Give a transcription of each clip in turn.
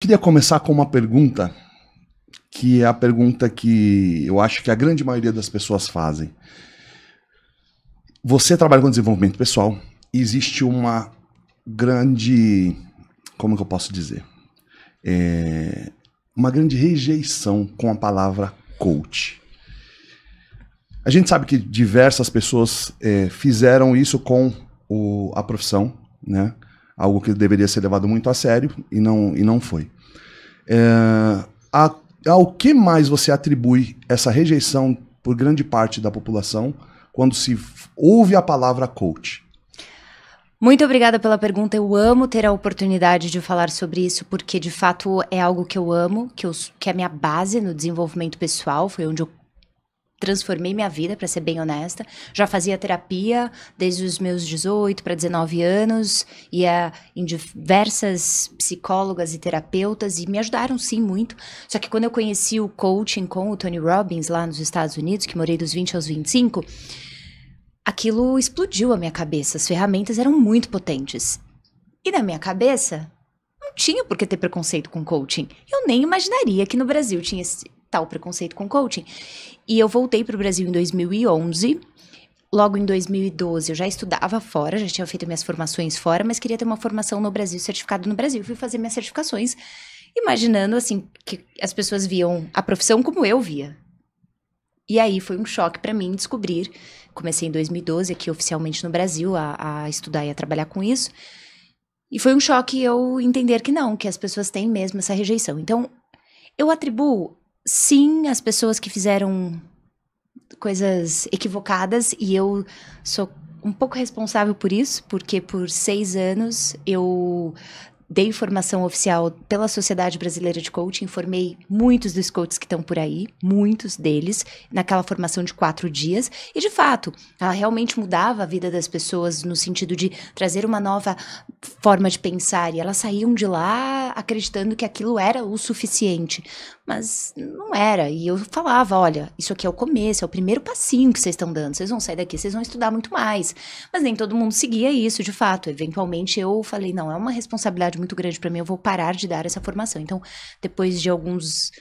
queria começar com uma pergunta, que é a pergunta que eu acho que a grande maioria das pessoas fazem. Você trabalha com desenvolvimento pessoal, e existe uma grande, como que eu posso dizer? Uma grande rejeição com a palavra coach. A gente sabe que diversas pessoas fizeram isso com a profissão, né? Algo que deveria ser levado muito a sério e não foi. Ao que mais você atribui essa rejeição por grande parte da população quando se ouve a palavra coach? Muito obrigada pela pergunta. Eu amo ter a oportunidade de falar sobre isso, porque de fato é algo que eu amo, que é a minha base no desenvolvimento pessoal, foi onde eu transformei minha vida, para ser bem honesta. Já fazia terapia desde os meus 18 para 19 anos, ia em diversas psicólogas e terapeutas e me ajudaram sim muito. Só que quando eu conheci o coaching com o Tony Robbins lá nos Estados Unidos, que morei dos 20 aos 25, aquilo explodiu a minha cabeça. As ferramentas eram muito potentes. E na minha cabeça, não tinha por que ter preconceito com coaching. Eu nem imaginaria que no Brasil tinha esse tal preconceito com coaching. E eu voltei para o Brasil em 2011. Logo em 2012 eu já estudava fora, já tinha feito minhas formações fora, mas queria ter uma formação no Brasil, certificado no Brasil. Fui fazer minhas certificações, imaginando assim que as pessoas viam a profissão como eu via. E aí foi um choque para mim descobrir. Comecei em 2012 aqui oficialmente no Brasil a estudar e a trabalhar com isso. E foi um choque eu entender que não, que as pessoas têm mesmo essa rejeição. Então, eu atribuo, sim, as pessoas que fizeram coisas equivocadas, e eu sou um pouco responsável por isso, porque por 6 anos eu dei formação oficial pela Sociedade Brasileira de Coaching, formei muitos dos coaches que estão por aí, muitos deles, naquela formação de 4 dias, e de fato, ela realmente mudava a vida das pessoas no sentido de trazer uma nova forma de pensar, e elas saíam de lá acreditando que aquilo era o suficiente, mas não era, e eu falava, olha, isso aqui é o começo, é o primeiro passinho que vocês estão dando, vocês vão sair daqui, vocês vão estudar muito mais, mas nem todo mundo seguia isso, de fato, eventualmente eu falei, não, é uma responsabilidade muito grande para mim, eu vou parar de dar essa formação. Então, depois de alguns,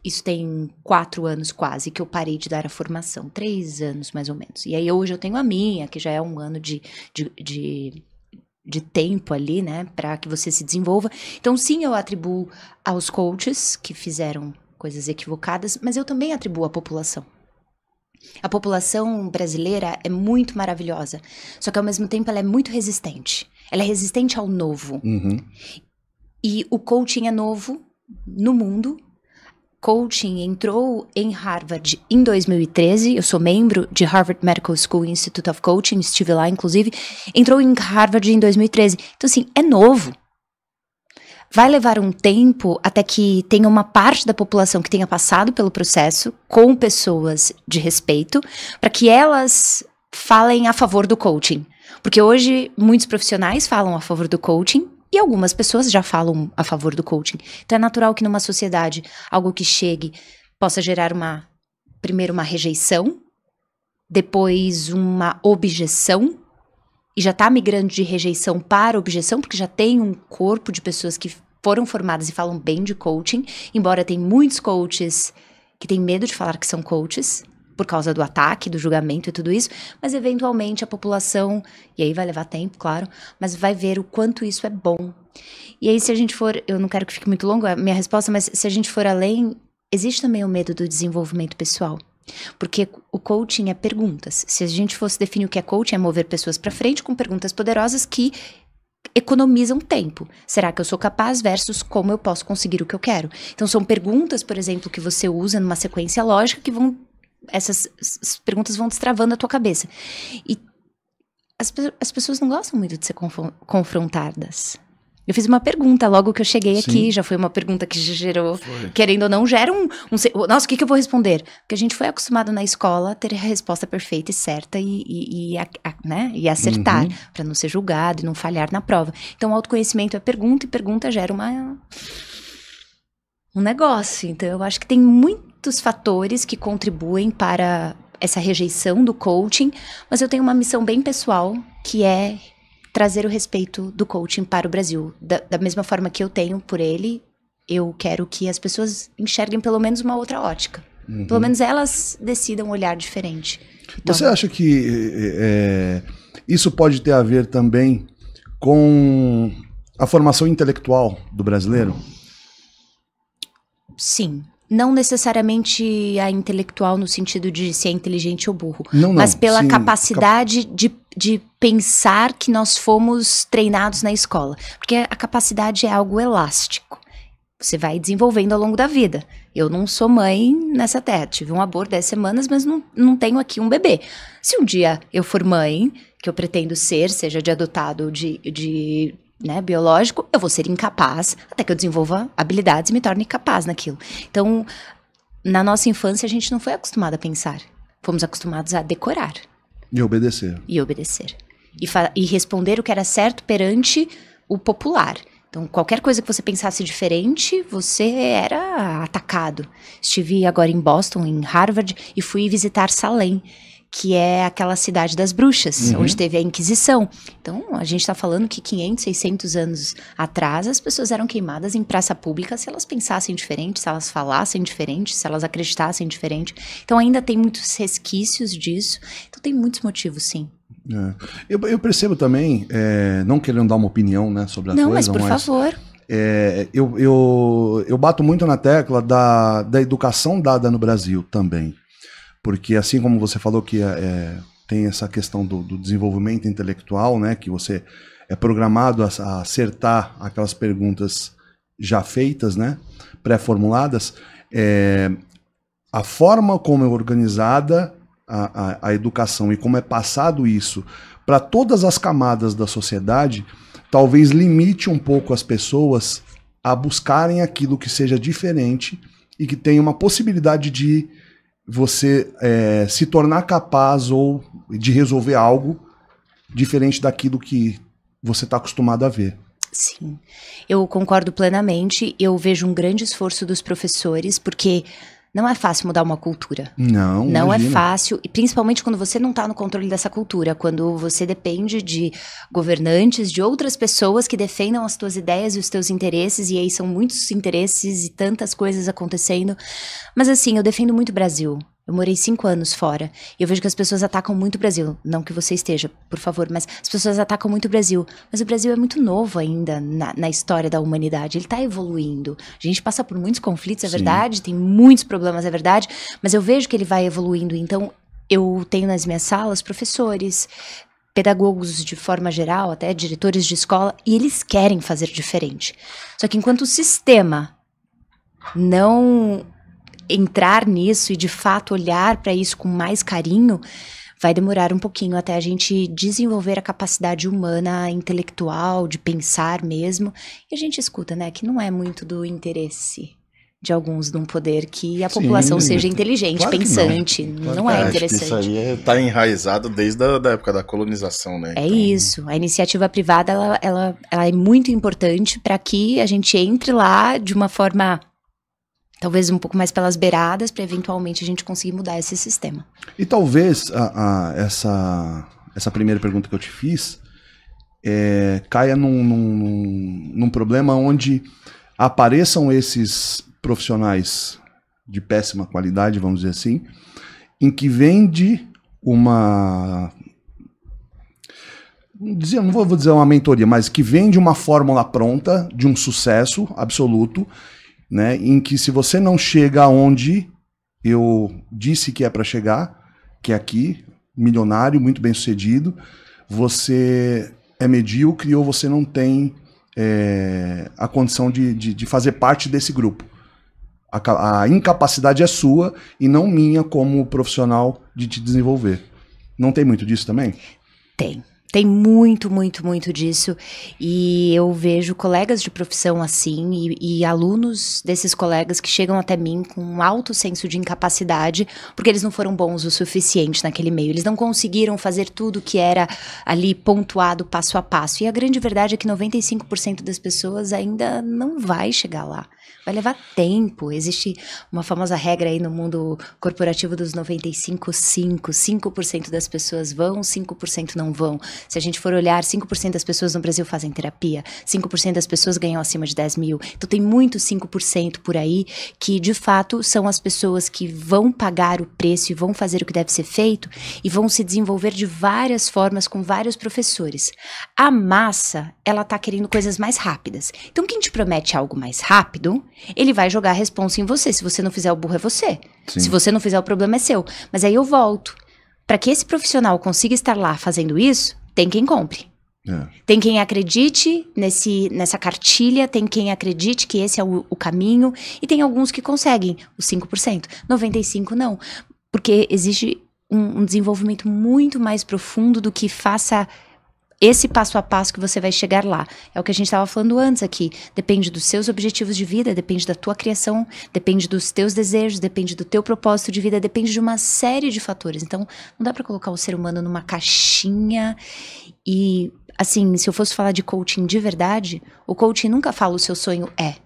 isso tem 4 anos quase que eu parei de dar a formação, 3 anos mais ou menos. E aí hoje eu tenho a minha, que já é um ano de tempo ali, né, para que você se desenvolva. Então, sim, eu atribuo aos coaches que fizeram coisas equivocadas, mas eu também atribuo à população. A população brasileira é muito maravilhosa, só que ao mesmo tempo ela é muito resistente. Ela é resistente ao novo. Uhum. E o coaching é novo no mundo. Coaching entrou em Harvard em 2013. Eu sou membro de Harvard Medical School Institute of Coaching, estive lá, inclusive. Entrou em Harvard em 2013. Então, assim, é novo. Vai levar um tempo até que tenha uma parte da população que tenha passado pelo processo com pessoas de respeito, para que elas falem a favor do coaching. Porque hoje muitos profissionais falam a favor do coaching e algumas pessoas já falam a favor do coaching. Então é natural que numa sociedade algo que chegue possa gerar primeiro uma rejeição, depois uma objeção, e já está migrando de rejeição para objeção, porque já tem um corpo de pessoas que foram formadas e falam bem de coaching, embora tem muitos coaches que têm medo de falar que são coaches, por causa do ataque, do julgamento e tudo isso, mas eventualmente a população, e aí vai levar tempo, claro, mas vai ver o quanto isso é bom. E aí se a gente for, eu não quero que fique muito longo a minha resposta, mas se a gente for além, existe também o medo do desenvolvimento pessoal. Porque o coaching é perguntas. Se a gente fosse definir o que é coaching, é mover pessoas para frente com perguntas poderosas que economizam tempo. Será que eu sou capaz versus como eu posso conseguir o que eu quero? Então são perguntas, por exemplo, que você usa numa sequência lógica que essas perguntas vão destravando a tua cabeça. E as pessoas não gostam muito de ser confrontadas. Eu fiz uma pergunta logo que eu cheguei aqui, já foi uma pergunta que gerou, querendo ou não, gera nossa, o que eu vou responder? Porque a gente foi acostumado na escola a ter a resposta perfeita e certa e acertar, para não ser julgado e não falhar na prova. Então, o autoconhecimento é pergunta, e pergunta gera um negócio. Então, eu acho que tem muitos fatores que contribuem para essa rejeição do coaching, mas eu tenho uma missão bem pessoal, que é trazer o respeito do coaching para o Brasil, da mesma forma que eu tenho por ele, eu quero que as pessoas enxerguem pelo menos uma outra ótica. Pelo menos elas decidam olhar diferente. Então, você acha que isso pode ter a ver também com a formação intelectual do brasileiro? Sim. Não necessariamente a intelectual no sentido de ser inteligente ou burro. Não, mas pela sim, capacidade de pensar que nós fomos treinados na escola. Porque a capacidade é algo elástico. Você vai desenvolvendo ao longo da vida. Eu não sou mãe nessa terra. Tive um aborto 10 semanas, mas não tenho aqui um bebê. Se um dia eu for mãe, que eu pretendo ser, seja de adotado ou de biológico, eu vou ser incapaz até que eu desenvolva habilidades e me torne capaz naquilo. Então, na nossa infância, a gente não foi acostumado a pensar. Fomos acostumados a decorar. E obedecer. E responder o que era certo perante o popular. Então, qualquer coisa que você pensasse diferente, você era atacado. Estive agora em Boston, em Harvard, e fui visitar Salem, que é aquela cidade das bruxas, onde teve a Inquisição. Então, a gente está falando que 500, 600 anos atrás, as pessoas eram queimadas em praça pública se elas pensassem diferente, se elas falassem diferente, se elas acreditassem diferente. Então, ainda tem muitos resquícios disso. Então, tem muitos motivos, sim. Eu percebo também, não querendo dar uma opinião, né, sobre a coisa, mas por favor. Eu bato muito na tecla da educação dada no Brasil também. Porque assim como você falou que tem essa questão do desenvolvimento intelectual, né, que você é programado a acertar aquelas perguntas já feitas, né, pré-formuladas, a forma como é organizada a educação e como é passado isso para todas as camadas da sociedade, talvez limite um pouco as pessoas a buscarem aquilo que seja diferente e que tenha uma possibilidade de você se tornar capaz ou de resolver algo diferente daquilo que você está acostumado a ver. Sim, eu concordo plenamente. Eu vejo um grande esforço dos professores, porque não é fácil mudar uma cultura. Não é imagina. fácil, e principalmente quando você não está no controle dessa cultura, quando você depende de governantes, de outras pessoas que defendam as tuas ideias e os teus interesses, e aí são muitos interesses e tantas coisas acontecendo. Mas assim, eu defendo muito o Brasil. Eu morei 5 anos fora, e eu vejo que as pessoas atacam muito o Brasil. Não que você esteja, por favor, mas as pessoas atacam muito o Brasil. Mas o Brasil é muito novo ainda na história da humanidade. Ele está evoluindo. A gente passa por muitos conflitos, é verdade, tem muitos problemas, é verdade, mas eu vejo que ele vai evoluindo. Então, eu tenho nas minhas salas professores, pedagogos de forma geral, até diretores de escola, e eles querem fazer diferente. Só que enquanto o sistema não entrar nisso e de fato olhar para isso com mais carinho, vai demorar um pouquinho até a gente desenvolver a capacidade humana, intelectual, de pensar mesmo. E a gente escuta, né, que não é muito do interesse de alguns num poder que a população seja inteligente, claro, pensante, não é interessante. Isso aí está enraizado desde a da época da colonização, né? É então isso, a iniciativa privada ela é muito importante para que a gente entre lá de uma forma talvez um pouco mais pelas beiradas, para eventualmente a gente conseguir mudar esse sistema. E talvez essa primeira pergunta que eu te fiz caia num problema onde apareçam esses profissionais de péssima qualidade, vamos dizer assim, em que vende uma... não vou dizer uma mentoria, mas que vende uma fórmula pronta de um sucesso absoluto, né, em que se você não chega aonde eu disse que é para chegar, que é aqui, milionário, muito bem sucedido, você é medíocre ou você não tem a condição de fazer parte desse grupo. A incapacidade é sua e não minha como profissional de te desenvolver. Não tem muito disso também? Tem muito, muito, muito disso, e eu vejo colegas de profissão assim, e alunos desses colegas que chegam até mim com um alto senso de incapacidade, porque eles não foram bons o suficiente naquele meio, eles não conseguiram fazer tudo que era ali pontuado passo a passo, e a grande verdade é que 95% das pessoas ainda não vai chegar lá. Vai levar tempo. Existe uma famosa regra aí no mundo corporativo dos 95-5. 5% das pessoas vão, 5% não vão. Se a gente for olhar, 5% das pessoas no Brasil fazem terapia, 5% das pessoas ganham acima de 10 mil. Então tem muitos 5% por aí que, de fato, são as pessoas que vão pagar o preço e vão fazer o que deve ser feito e vão se desenvolver de várias formas com vários professores. A massa, ela tá querendo coisas mais rápidas. Então quem te promete algo mais rápido, ele vai jogar a responsa em você. Se você não fizer, o burro é você. Sim. Se você não fizer, o problema é seu. Mas aí eu volto. Para que esse profissional consiga estar lá fazendo isso, tem quem compre. Tem quem acredite nessa cartilha, tem quem acredite que esse é o caminho, e tem alguns que conseguem, os 5%. 95% não. Porque existe um desenvolvimento muito mais profundo do que faça esse passo a passo que você vai chegar lá. É o que a gente estava falando antes aqui. Depende dos seus objetivos de vida, depende da tua criação, depende dos teus desejos, depende do teu propósito de vida, depende de uma série de fatores. Então, não dá para colocar o ser humano numa caixinha e, assim, se eu fosse falar de coaching de verdade, o coaching nunca fala o seu sonho é.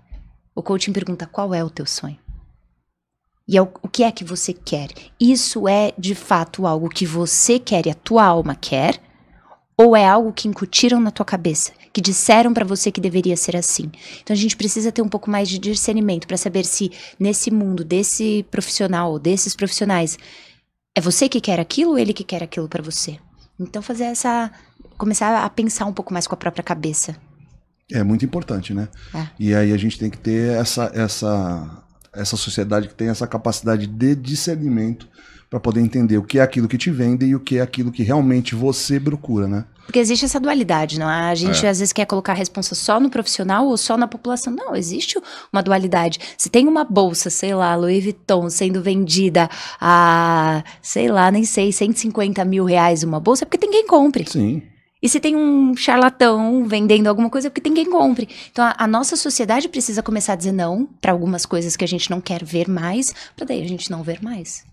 O coaching pergunta qual é o teu sonho. E o que é que você quer? Isso é, de fato, algo que você quer e a tua alma quer? Ou é algo que incutiram na tua cabeça, que disseram pra você que deveria ser assim? Então a gente precisa ter um pouco mais de discernimento pra saber se nesse mundo desse profissional ou desses profissionais é você que quer aquilo ou ele que quer aquilo pra você. Então começar a pensar um pouco mais com a própria cabeça. É muito importante, né? E aí a gente tem que ter essa sociedade que tem essa capacidade de discernimento para poder entender o que é aquilo que te vende e o que é aquilo que realmente você procura, né? Porque existe essa dualidade, não é? A gente às vezes quer colocar a responsa só no profissional ou só na população. Não, existe uma dualidade. Se tem uma bolsa, sei lá, Louis Vuitton, sendo vendida a, sei lá, nem sei, 150 mil reais uma bolsa, é porque tem quem compre. Sim. E se tem um charlatão vendendo alguma coisa, é porque tem quem compre. Então, a nossa sociedade precisa começar a dizer não para algumas coisas que a gente não quer ver mais, para daí a gente não ver mais.